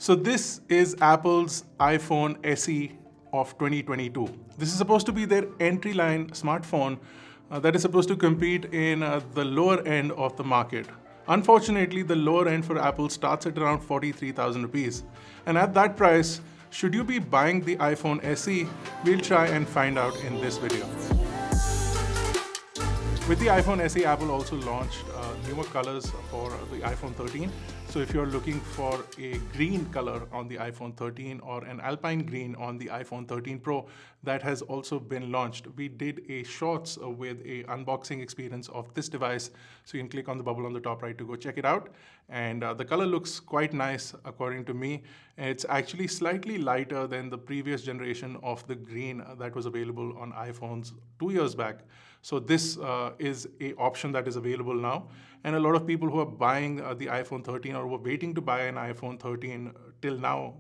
So this is Apple's iPhone SE of 2022. This is supposed to be their entry line smartphone that is supposed to compete in the lower end of the market. Unfortunately, the lower end for Apple starts at around 43,000 rupees. And at that price, should you be buying the iPhone SE? We'll try and find out in this video. With the iPhone SE, Apple also launched newer colors for the iPhone 13. So if you're looking for a green color on the iPhone 13 or an alpine green on the iPhone 13 Pro, that has also been launched. We did a shorts with a unboxing experience of this device. So you can click on the bubble on the top right to go check it out. And the color looks quite nice according to me. It's actually slightly lighter than the previous generation of the green that was available on iPhones 2 years back. So this is an option that is available now. And a lot of people who are buying the iPhone 13 or were waiting to buy an iPhone 13 till now,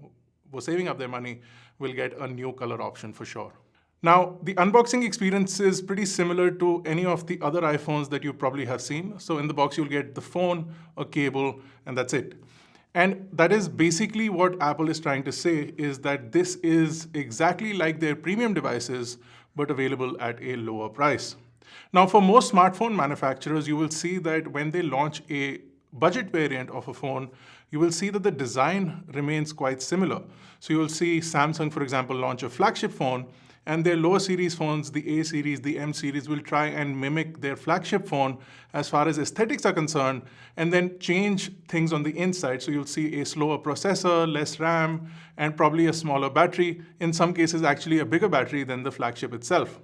were saving up their money, will get a new color option for sure. Now, the unboxing experience is pretty similar to any of the other iPhones that you probably have seen. So in the box, you'll get the phone, a cable, and that's it. And that is basically what Apple is trying to say, is that this is exactly like their premium devices, but available at a lower price. Now, for most smartphone manufacturers, you will see that when they launch a budget variant of a phone, you will see that the design remains quite similar. So you will see Samsung, for example, launch a flagship phone, and their lower series phones, the A series, the M series, will try and mimic their flagship phone as far as aesthetics are concerned, and then change things on the inside. So you'll see a slower processor, less RAM, and probably a smaller battery. In some cases, actually a bigger battery than the flagship itself.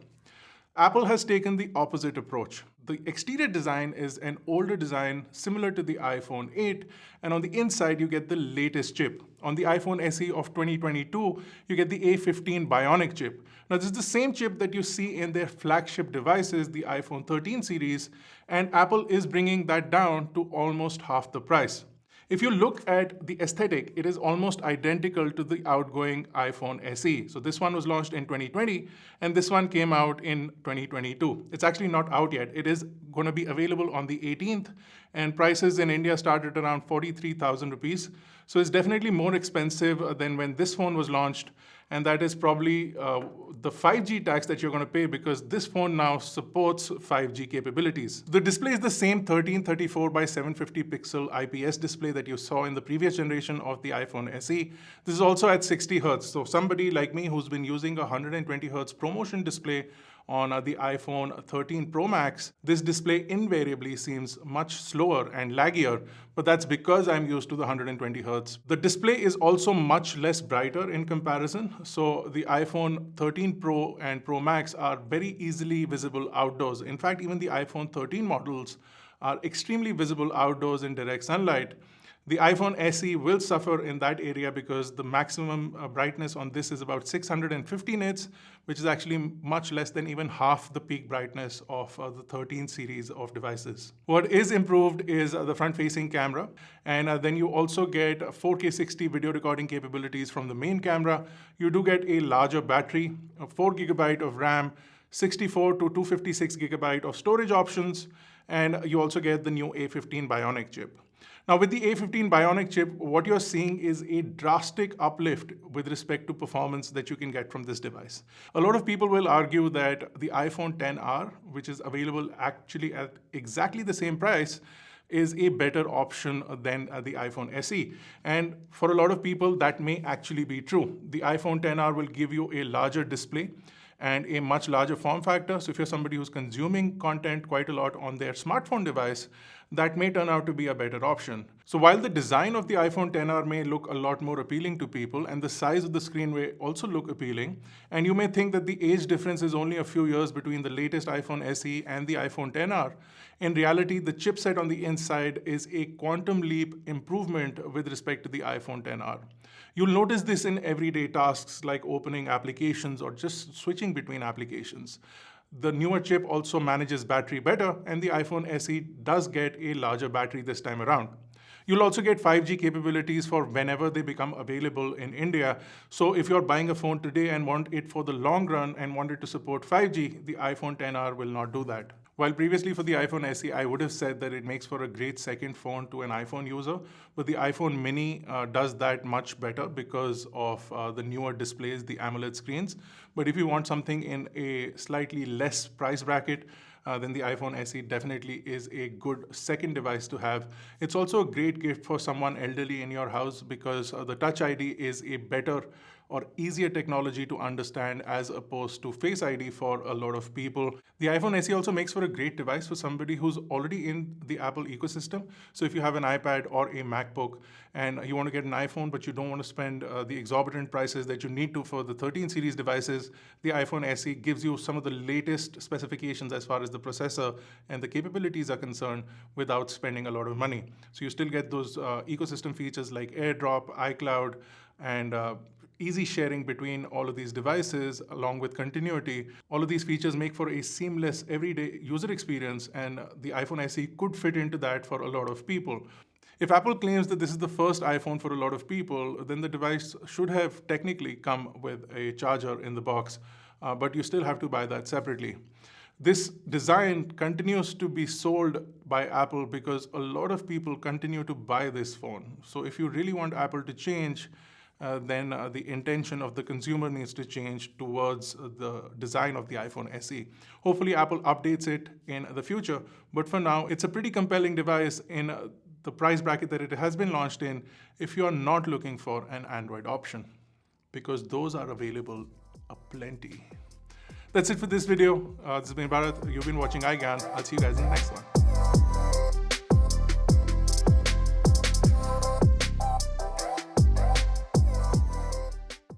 Apple has taken the opposite approach. The exterior design is an older design similar to the iPhone 8, and on the inside you get the latest chip. On the iPhone SE of 2022, you get the A15 Bionic chip. Now this is the same chip that you see in their flagship devices, the iPhone 13 series, and Apple is bringing that down to almost half the price. If you look at the aesthetic, it is almost identical to the outgoing iPhone SE. So this one was launched in 2020, and this one came out in 2022. It's actually not out yet. It is going to be available on the 18th, and prices in India start at around 43,000 rupees. So it's definitely more expensive than when this phone was launched, and that is probably the 5G tax that you're going to pay, because this phone now supports 5G capabilities. The display is the same 1334 by 750 pixel IPS display that you saw in the previous generation of the iPhone SE. This is also at 60 Hz. So somebody like me who's been using a 120 Hz ProMotion display on the iPhone 13 Pro Max, this display invariably seems much slower and laggier, but that's because I'm used to the 120 Hz. The display is also much less brighter in comparison. So the iPhone 13 Pro and Pro Max are very easily visible outdoors. In fact, even the iPhone 13 models are extremely visible outdoors in direct sunlight. The iPhone SE will suffer in that area because the maximum brightness on this is about 650 nits, which is actually much less than even half the peak brightness of the 13 series of devices. What is improved is the front-facing camera, and then you also get 4K 60 video recording capabilities from the main camera. You do get a larger battery, 4 GB of RAM, 64 to 256 GB of storage options, and you also get the new A15 Bionic chip. Now, with the A15 Bionic chip, what you're seeing is a drastic uplift with respect to performance that you can get from this device. A lot of people will argue that the iPhone XR, which is available actually at exactly the same price, is a better option than the iPhone SE. And for a lot of people, that may actually be true. The iPhone XR will give you a larger display and a much larger form factor. So if you're somebody who's consuming content quite a lot on their smartphone device, that may turn out to be a better option. So while the design of the iPhone XR may look a lot more appealing to people, and the size of the screen may also look appealing, and you may think that the age difference is only a few years between the latest iPhone SE and the iPhone XR, in reality, the chipset on the inside is a quantum leap improvement with respect to the iPhone XR. You'll notice this in everyday tasks like opening applications or just switching between applications. The newer chip also manages battery better, and the iPhone SE does get a larger battery this time around. You'll also get 5G capabilities for whenever they become available in India. So if you're buying a phone today and want it for the long run and want it to support 5G, the iPhone XR will not do that. While previously for the iPhone SE, I would have said that it makes for a great second phone to an iPhone user, but the iPhone mini does that much better because of the newer displays, the AMOLED screens. But if you want something in a slightly less price bracket, then the iPhone SE definitely is a good second device to have. It's also a great gift for someone elderly in your house because the Touch ID is a better or easier technology to understand as opposed to Face ID for a lot of people. The iPhone SE also makes for a great device for somebody who's already in the Apple ecosystem. So if you have an iPad or a MacBook and you want to get an iPhone, but you don't want to spend the exorbitant prices that you need to for the 13 series devices, the iPhone SE gives you some of the latest specifications as far as the processor and the capabilities are concerned without spending a lot of money. So you still get those ecosystem features like AirDrop, iCloud, and easy sharing between all of these devices along with continuity. All of these features make for a seamless everyday user experience, and the iPhone SE could fit into that for a lot of people. If Apple claims that this is the first iPhone for a lot of people, then the device should have technically come with a charger in the box, but you still have to buy that separately. This design continues to be sold by Apple because a lot of people continue to buy this phone. So if you really want Apple to change, then the intention of the consumer needs to change towards the design of the iPhone SE. Hopefully Apple updates it in the future, but for now, it's a pretty compelling device in the price bracket that it has been launched in if you're not looking for an Android option, because those are available aplenty. That's it for this video. This has been Bharat. You've been watching iGyaan. I'll see you guys in the next one.